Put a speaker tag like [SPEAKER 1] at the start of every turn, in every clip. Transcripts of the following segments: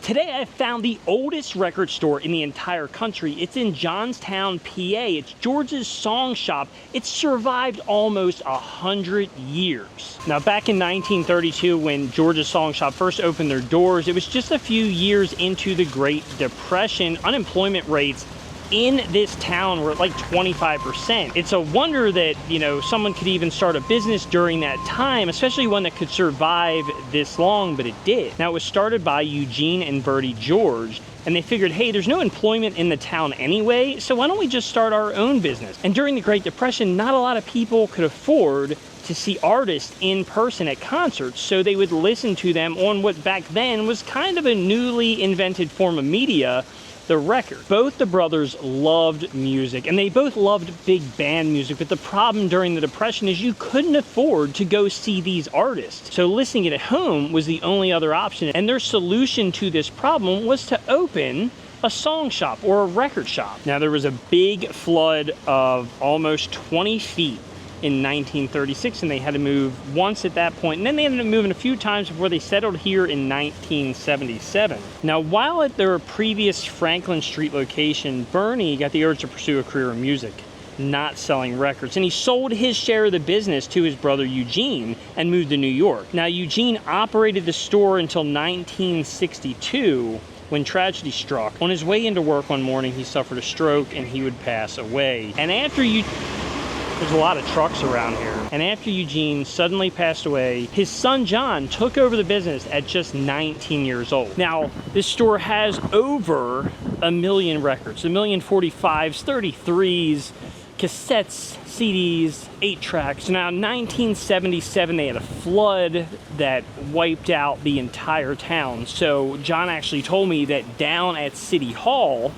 [SPEAKER 1] Today I found the oldest record store in the entire country. It's in Johnstown, PA. It's George's Song Shop. It's survived almost 100 years. Now back in 1932 when George's Song Shop first opened their doors, it was just a few years into the Great Depression. Unemployment rates in this town were at like 25%. It's a wonder that, you know, someone could even start a business during that time, especially one that could survive this long, but it did. Now, it was started by Eugene and Bertie George, and they figured, hey, there's no employment in the town anyway, so why don't we just start our own business? And during the Great Depression, not a lot of people could afford to see artists in person at concerts, so they would listen to them on what back then was kind of a newly invented form of media, the record. Both the brothers loved music, and they both loved big band music, but the problem during the Depression is you couldn't afford to go see these artists. So listening it at home was the only other option, and their solution to this problem was to open a song shop or a record shop. Now there was a big flood of almost 20 feet in 1936, and they had to move once at that point, and then they ended up moving a few times before they settled here in 1977. Now, while at their previous Franklin Street location, Bernie got the urge to pursue a career in music, not selling records, and he sold his share of the business to his brother Eugene and moved to New York. Now, Eugene operated the store until 1962, when tragedy struck. On his way into work one morning, he suffered a stroke and he would pass away. And after there's a lot of trucks around here. And after Eugene suddenly passed away, his son John took over the business at just 19 years old. Now, this store has over 1 million records, 1,045s, 33s, cassettes, CDs, 8-tracks. Now, in 1977, they had a flood that wiped out the entire town. So John actually told me that down at City Hall,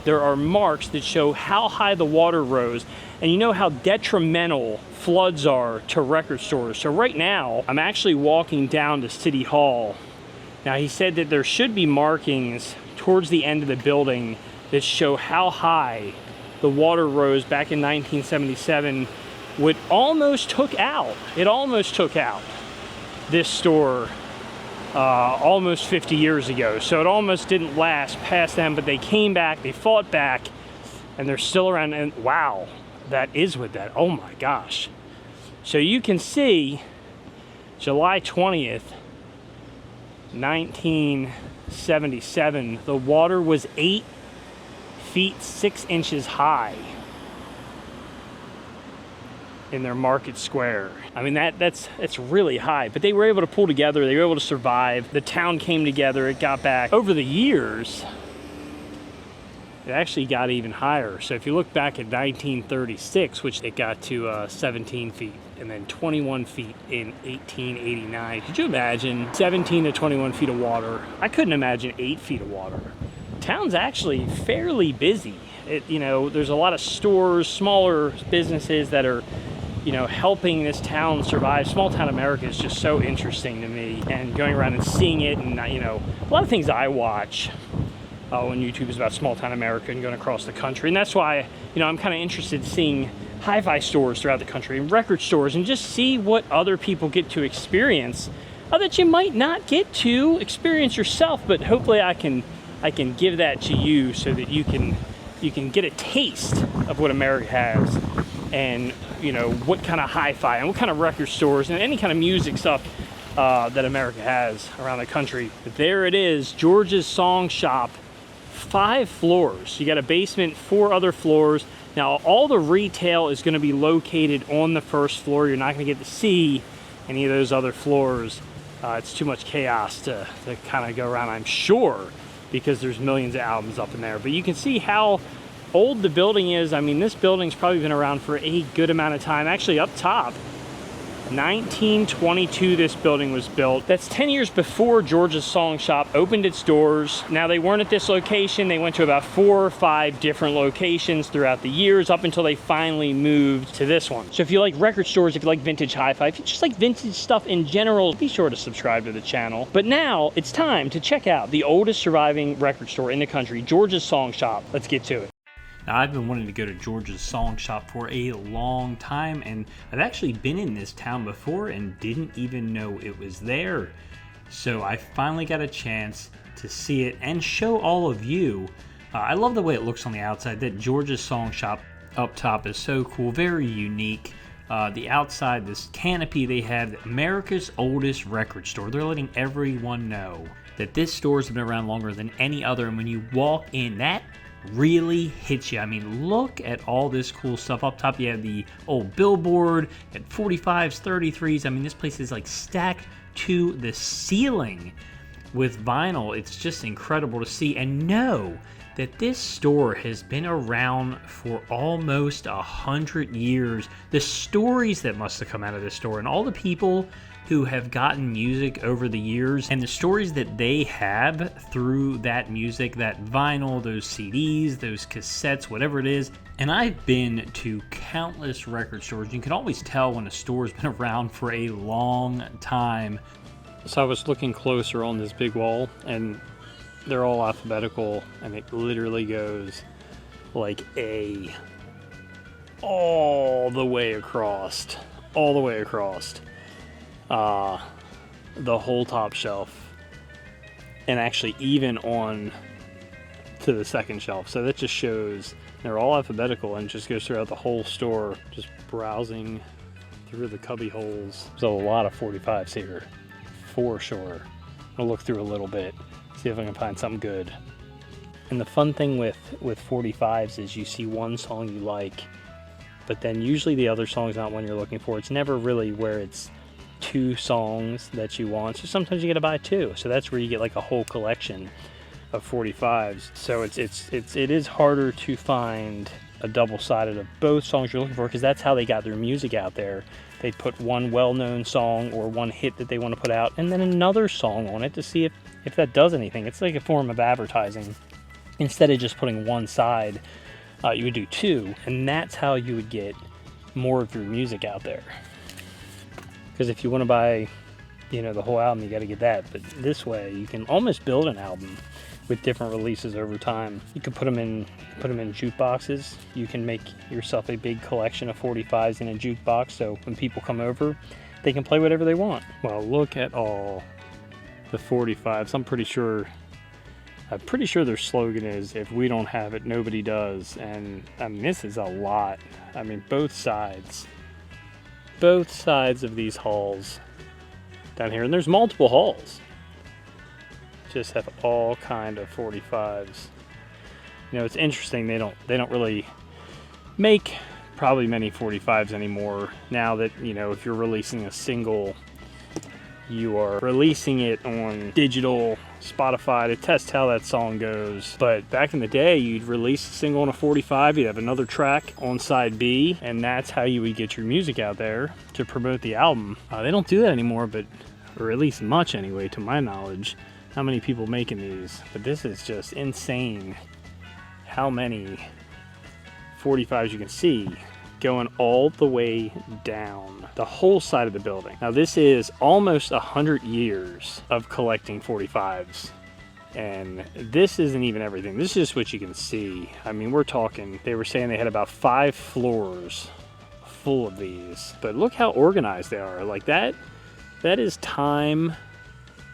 [SPEAKER 1] there are marks that show how high the water rose. And you know how detrimental floods are to record stores. So right now, I'm actually walking down to City Hall. Now, he said that there should be markings towards the end of the building that show how high the water rose back in 1977. It almost took out this store almost 50 years ago. So it almost didn't last past them, but they came back, they fought back, and they're still around. And wow. That is with that. Oh my gosh. So you can see July 20th, 1977, the water was 8 feet 6 inches high in their market square. I mean, that's really high, but they were able to pull together. They were able to survive. The town came together. It got back. Over the years, it actually got even higher. So if you look back at 1936, which it got to 17 feet, and then 21 feet in 1889. Could you imagine 17 to 21 feet of water? I couldn't imagine 8 feet of water. Town's actually fairly busy. There's a lot of stores, smaller businesses that are, helping this town survive. Small town America is just so interesting to me, and going around and seeing it, and a lot of things I watch on YouTube is about small town America and going across the country. And that's why, I'm kind of interested in seeing HiFi stores throughout the country and record stores, and just see what other people get to experience that you might not get to experience yourself. But hopefully I can give that to you so that you can get a taste of what America has, and what kind of hi-fi and what kind of record stores and any kind of music stuff that America has around the country. But there it is, George's Song Shop. 5 floors. You got a basement, 4 other floors. Now, all the retail is going to be located on the first floor. You're not going to get to see any of those other floors. It's too much chaos to kind of go around, I'm sure, because there's millions of albums up in there. But you can see how old the building is. I mean, this building's probably been around for a good amount of time. Actually, up top, 1922 this building was built. That's 10 years before George's Song Shop opened its doors. Now, they weren't at this location. They went to about 4 or 5 different locations throughout the years, up until they finally moved to this one. So if you like record stores, if you like vintage hi-fi, if you just like vintage stuff in general, be sure to subscribe to the channel. But now it's time to check out the oldest surviving record store in the country, George's Song Shop. Let's get to it. Now, I've been wanting to go to George's Song Shop for a long time, and I've actually been in this town before and didn't even know it was there. So I finally got a chance
[SPEAKER 2] to see it and show all of you. I love the way it looks on the outside. That George's Song Shop up top is so cool, very unique. The outside, this canopy they have, America's oldest record store. They're letting everyone know that this store's been around longer than any other, and when you walk in, that really hits you. I mean, look at all this cool stuff. Up top, you have the old billboard at 45s, 33s. I mean, this place is like stacked to the ceiling with vinyl. It's just incredible to see and know that this store has been around for almost 100 years. The stories that must have come out of this store and all the people who have gotten music over the years and the stories that they have through that music, that vinyl, those CDs, those cassettes, whatever it is. And I've been to countless record stores. You can always tell when a store's been around for a long time.
[SPEAKER 1] So I was looking closer on this big wall, and they're all alphabetical, and it literally goes like all the way across the whole top shelf, and actually even on to the second shelf. So that just shows they're all alphabetical and just goes throughout the whole store, just browsing through the cubby holes. There's a lot of 45s here for sure. I'll look through a little bit, see if I can find something good. And the fun thing with 45s is you see one song you like, but then usually the other song's not one you're looking for. It's never really where it's two songs that you want. So sometimes you get to buy two. So that's where you get like a whole collection of 45s. So it is harder to find a double-sided of both songs you're looking for, because that's how they got their music out there. They'd put one well-known song or one hit that they want to put out, and then another song on it to see if that does anything. It's like a form of advertising. Instead of just putting one side, you would do two, and that's how you would get more of your music out there. Because if you want to buy, the whole album, you got to get that. But this way, you can almost build an album with different releases over time. You can put them in jukeboxes. You can make yourself a big collection of 45s in a jukebox, so when people come over, they can play whatever they want. Well, look at all the 45s. I'm pretty sure their slogan is, if we don't have it, nobody does. And I mean, this is a lot. I mean, both sides of these halls down here, and there's multiple halls, just have all kind of 45s. It's interesting, they don't really make probably many 45s anymore now that, if you're releasing a single, you are releasing it on digital, Spotify, to test how that song goes. But back in the day, you'd release a single on a 45, you'd have another track on side B, and that's how you would get your music out there to promote the album. They don't do that anymore, or at least much anyway, to my knowledge. How many people making these? But this is just insane how many 45s you can see going all the way down the whole side of the building. Now this is almost 100 years of collecting 45s, and this isn't even everything. This is just what you can see. I mean, we're talking, they were saying they had about 5 floors full of these, but look how organized they are. Like that is time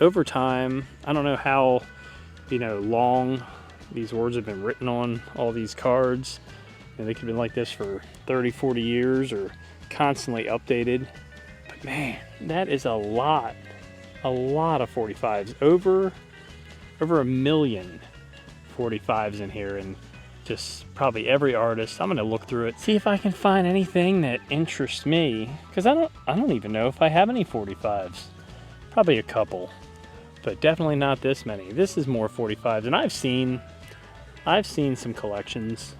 [SPEAKER 1] over time. I don't know how long these words have been written on all these cards. They could have been like this for 30, 40 years or constantly updated. But man, that is a lot of 45s. Over 1 million 45s in here, and just probably every artist. I'm gonna look through it, see if I can find anything that interests me, because I don't even know if I have any 45s. Probably a couple, but definitely not this many. This is more 45s, and I've seen some collections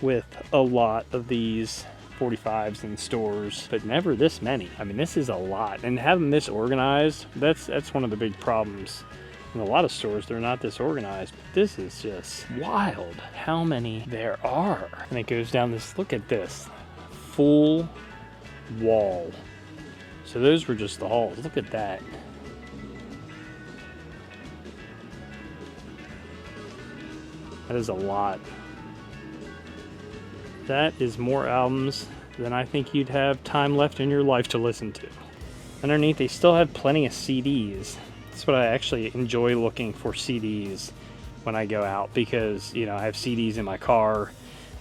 [SPEAKER 1] with a lot of these 45s in stores, but never this many. I mean, this is a lot, and having this organized, that's one of the big problems. In a lot of stores, they're not this organized. But this is just wild how many there are. And it goes down this, look at this, full wall. So those were just the halls. Look at that. That is a lot. That is more albums than I think you'd have time left in your life to listen to. Underneath, they still have plenty of CDs. That's what I actually enjoy looking for CDs when I go out, because, you know, I have CDs in my car.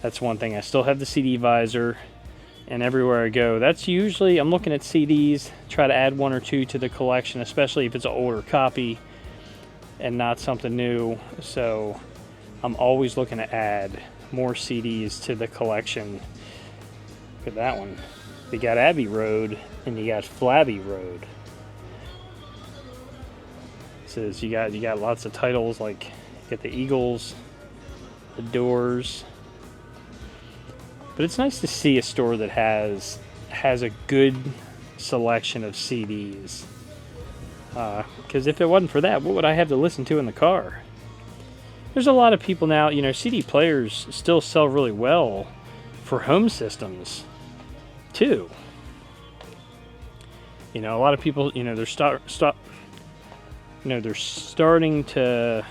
[SPEAKER 1] That's one thing. I still have the CD visor, and everywhere I go, that's usually, I'm looking at CDs, try to add 1 or 2 to the collection, especially if it's an older copy and not something new. So I'm always looking to add more CDs to the collection. Look at that one. You got Abbey Road and you got Flabby Road. It says you got lots of titles, like you got the Eagles, the Doors. But it's nice to see a store that has a good selection of CDs. Because if it wasn't for that, what would I have to listen to in the car? There's a lot of people now, you know, CD players still sell really well for home systems too. You know, a lot of people, you know, they're they're starting to,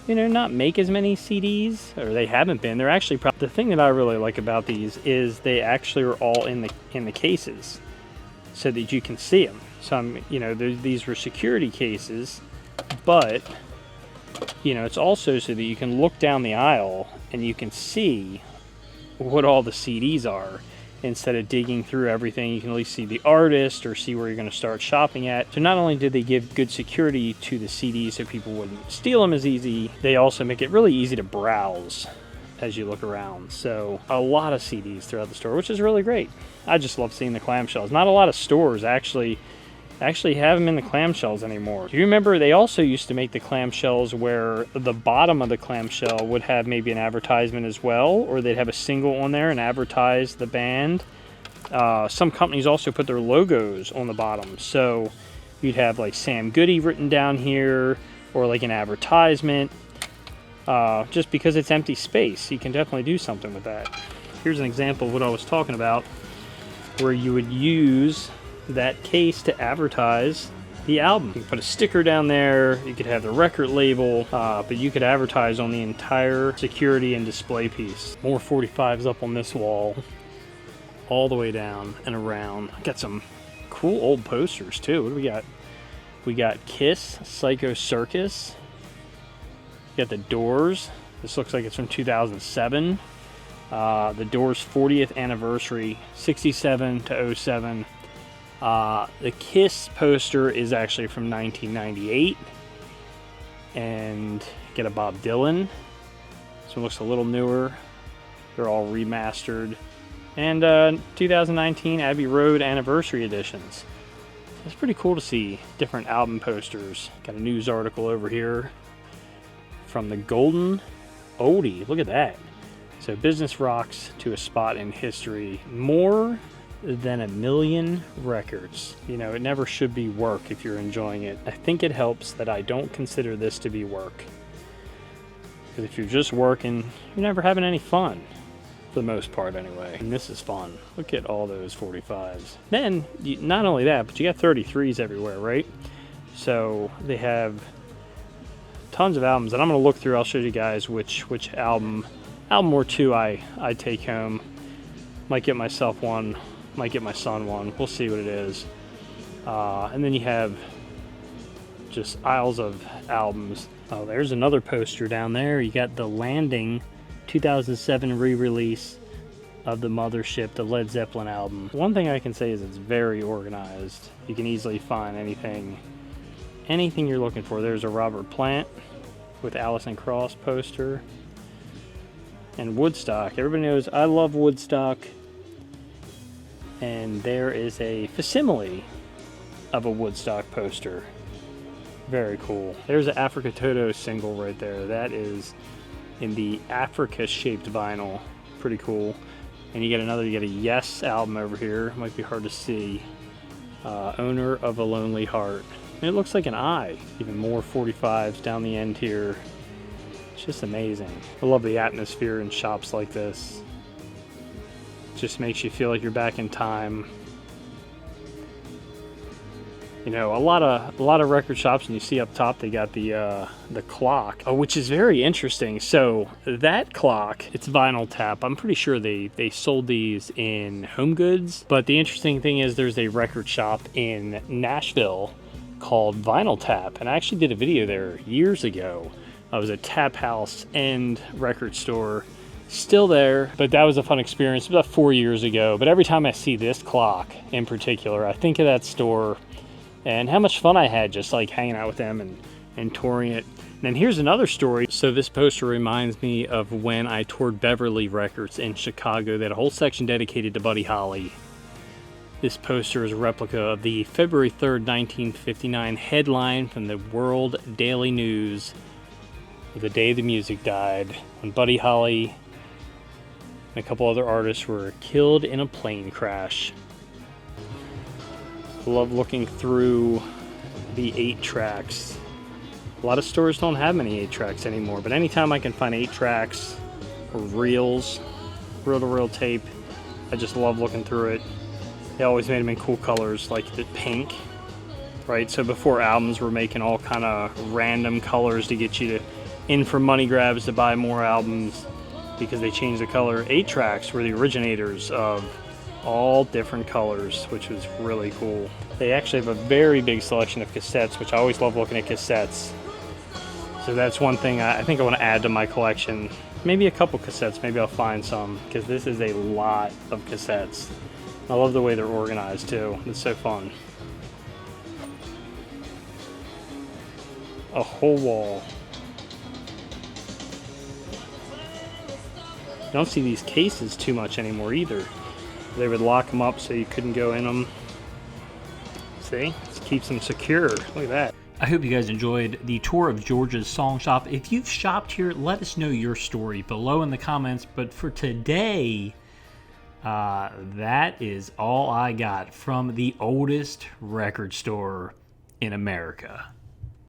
[SPEAKER 1] you know, not make as many CDs, or they haven't been. They're actually the thing that I really like about these is they actually are all in the cases, so that you can see them. Some, you know, these were security cases, but, you know, it's also so that you can look down the aisle and you can see what all the CDs are. Instead of digging through everything, you can at least see the artist or see where you're going to start shopping at. So not only did they give good security to the CDs so people wouldn't steal them as easy, they also make it really easy to browse as you look around. So a lot of CDs throughout the store, which is really great. I just love seeing the clamshells. Not a lot of stores actually have them in the clamshells anymore. Do you remember they also used to make the clamshells where the bottom of the clamshell would have maybe an advertisement as well, or they'd have a single on there and advertise the band. Some companies also put their logos on the bottom, so you'd have like Sam Goody written down here, or like an advertisement. Just because it's empty space, you can definitely do something with that. Here's an example of what I was talking about, where you would use that case to advertise the album. You could put a sticker down there, you could have the record label, but you could advertise on the entire security and display piece. More 45s up on this wall, all the way down and around. Got some cool old posters too. What do we got? We got Kiss, Psycho Circus. We got the Doors. This looks like it's from 2007. The Doors 40th anniversary, 67 to 07. The Kiss poster is actually from 1998, and get a Bob Dylan. This one looks a little newer. They're all remastered, and 2019 Abbey Road anniversary editions. It's pretty cool to see different album posters. Got a news article over here from the Golden Oldie. Look at that. So business rocks to a spot in history. More than 1 million records. You know, it never should be work if you're enjoying it. I think it helps that I don't consider this to be work. Because if you're just working, you're never having any fun. For the most part, anyway. And this is fun. Look at all those 45s. Then, not only that, but you got 33s everywhere, right? So, they have tons of albums. And I'm going to look through, I'll show you guys which album or two I take home. Might get myself one. Might get my son one. We'll see what it is. And then you have just aisles of albums. Oh, there's another poster down there. You got the Landing 2007 re-release of the Mothership, the Led Zeppelin album. One thing I can say is it's very organized. You can easily find anything you're looking for. There's a Robert Plant with Alison Krauss poster. And Woodstock. Everybody knows I love Woodstock. And there is a facsimile of a Woodstock poster. Very cool. There's an Africa Toto single right there. That is in the Africa-shaped vinyl. Pretty cool. And you get a Yes album over here. Might be hard to see. Owner of a Lonely Heart. And it looks like an eye. Even more 45s down the end here. It's just amazing. I love the atmosphere in shops like this. Just makes you feel like you're back in time. You know, a lot of record shops, and you see up top they got the clock, which is very interesting. So that clock, it's vinyl tap. I'm pretty sure they sold these in Home Goods. But the interesting thing is there's a record shop in Nashville called Vinyl Tap, and I actually did a video there years ago. I was a tap house and record store, still there, but that was a fun experience about 4 years ago. But every time I see this clock in particular, I think of that store and how much fun I had just like hanging out with them and touring it. And then here's another story. So this poster reminds me of when I toured Beverly Records in Chicago. They had a whole section dedicated to Buddy Holly. This poster is a replica of the February 3rd, 1959 headline from the World Daily News of the day the music died, when Buddy Holly and a couple other artists were killed in a plane crash. I love looking through the 8 tracks. A lot of stores don't have many 8 tracks anymore, but anytime I can find 8 tracks or reels, reel-to-reel tape, I just love looking through it. They always made them in cool colors, like the pink, right? So before albums were making all kind of random colors to get you in for money grabs to buy more albums because they changed the color. 8 tracks were the originators of all different colors, which was really cool. They actually have a very big selection of cassettes, which I always love looking at cassettes. So that's one thing I think I want to add to my collection. Maybe a couple cassettes, maybe I'll find some, because this is a lot of cassettes. I love the way they're organized too. It's so fun. A whole wall. You don't see these cases too much anymore either. They would lock them up so you couldn't go in them. See? It keeps them secure. Look at that.
[SPEAKER 2] I hope you guys enjoyed the tour of George's Song Shop. If you've shopped here, let us know your story below in the comments. But for today, that is all I got from the oldest record store in America.